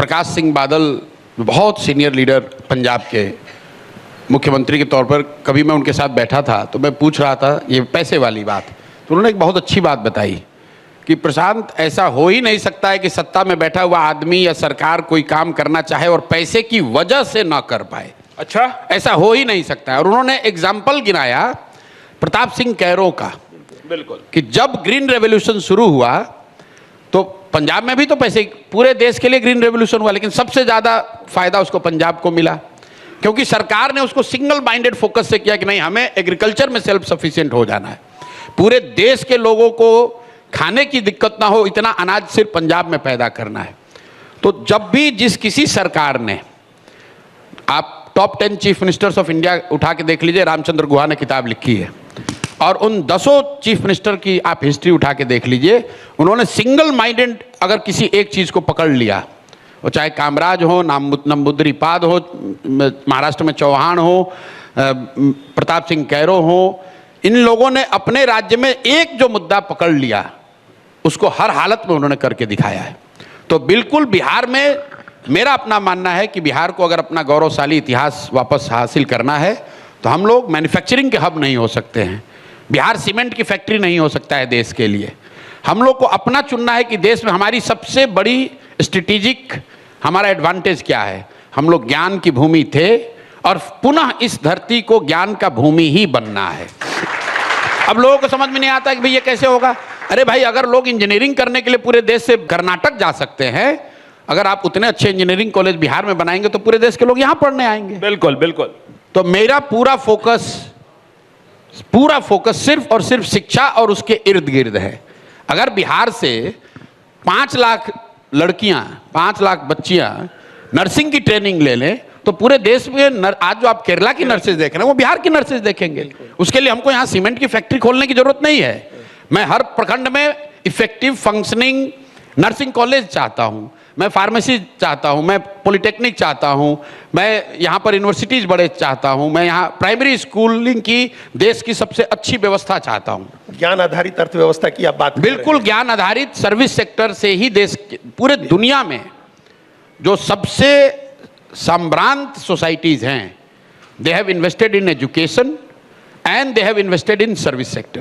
प्रकाश सिंह बादल बहुत senior leader Punjab के मुख्यमंत्री के तौर पर, कभी मैं उनके साथ बैठा था तो मैं पूछ रहा था ये पैसे वाली बात, तो उन्होंने एक बहुत अच्छी बात बताई कि प्रशांत, ऐसा हो ही नहीं सकता है कि सत्ता में बैठा हुआ आदमी या सरकार कोई काम करना चाहे और पैसे की वजह से ना कर पाए। अच्छा, ऐसा हो ही नहीं सकता है। और उन्होंने एग्जाम्पल गिनाया प्रताप सिंह कैरो का, बिल्कुल, कि जब ग्रीन रेवोल्यूशन शुरू हुआ तो पंजाब में भी तो पैसे, पूरे देश के लिए ग्रीन रेवोल्यूशन हुआ, लेकिन सबसे ज़्यादा फायदा उसको पंजाब को मिला क्योंकि सरकार ने उसको सिंगल माइंडेड फोकस से किया कि नहीं, हमें एग्रीकल्चर में सेल्फ सफिशिएंट हो जाना है, पूरे देश के लोगों को खाने की दिक्कत ना हो, इतना अनाज सिर्फ पंजाब में पैदा करना है। तो जब भी जिस किसी सरकार ने, आप top 10 chief ministers of India उठा के देख लीजिए, रामचंद्र गुहा ने किताब लिखी है, और उन 10 चीफ मिनिस्टर की आप हिस्ट्री उठा के देख लीजिए, उन्होंने सिंगल माइंडेड अगर किसी एक चीज़ को पकड़ लिया, वो चाहे कामराज हो, नंबूदरीपाद हो, महाराष्ट्र में चौहान हो, प्रताप सिंह कैरो हो, इन लोगों ने अपने राज्य में एक जो मुद्दा पकड़ लिया उसको हर हालत में उन्होंने करके दिखाया है। तो बिल्कुल बिहार में मेरा अपना मानना है कि बिहार को अगर अपना गौरवशाली इतिहास वापस हासिल करना है तो हम लोग मैन्युफैक्चरिंग के हब नहीं हो सकते हैं, बिहार सीमेंट की फैक्ट्री नहीं हो सकता है देश के लिए। हम लोग को अपना चुनना है कि देश में हमारी सबसे बड़ी स्ट्रेटेजिक हमारा एडवांटेज क्या है। हम लोग ज्ञान की भूमि थे और पुनः इस धरती को ज्ञान का भूमि ही बनना है। अब लोगों को समझ में नहीं आता कि भाई ये कैसे होगा। अरे भाई, अगर लोग इंजीनियरिंग करने के लिए पूरे देश से कर्नाटक जा सकते हैं, अगर आप उतने अच्छे इंजीनियरिंग कॉलेज बिहार में बनाएंगे तो पूरे देश के लोग यहाँ पढ़ने आएंगे। बिल्कुल बिल्कुल। तो मेरा पूरा फोकस सिर्फ और सिर्फ शिक्षा और उसके इर्द गिर्द है। अगर बिहार से 5 लाख लड़कियां, 5 लाख बच्चियां नर्सिंग की ट्रेनिंग ले लें तो पूरे देश में आज जो आप केरला की नर्सेज देख रहे हैं वो बिहार की नर्सेज देखेंगे। उसके लिए हमको यहाँ सीमेंट की फैक्ट्री खोलने की जरूरत नहीं है। मैं हर प्रखंड में इफेक्टिव फंक्शनिंग नर्सिंग कॉलेज चाहता हूँ, मैं फार्मेसी चाहता हूँ, मैं पॉलिटेक्निक चाहता हूँ, मैं यहाँ पर यूनिवर्सिटीज़ बड़े चाहता हूँ, मैं यहाँ प्राइमरी स्कूलिंग की देश की सबसे अच्छी व्यवस्था चाहता हूँ। ज्ञान आधारित अर्थव्यवस्था की आप बात बिल्कुल, ज्ञान आधारित सर्विस सेक्टर से ही देश पूरे दुनिया में जो सबसे संभ्रांत सोसाइटीज़ हैं, they have invested in education and they have invested in service sector.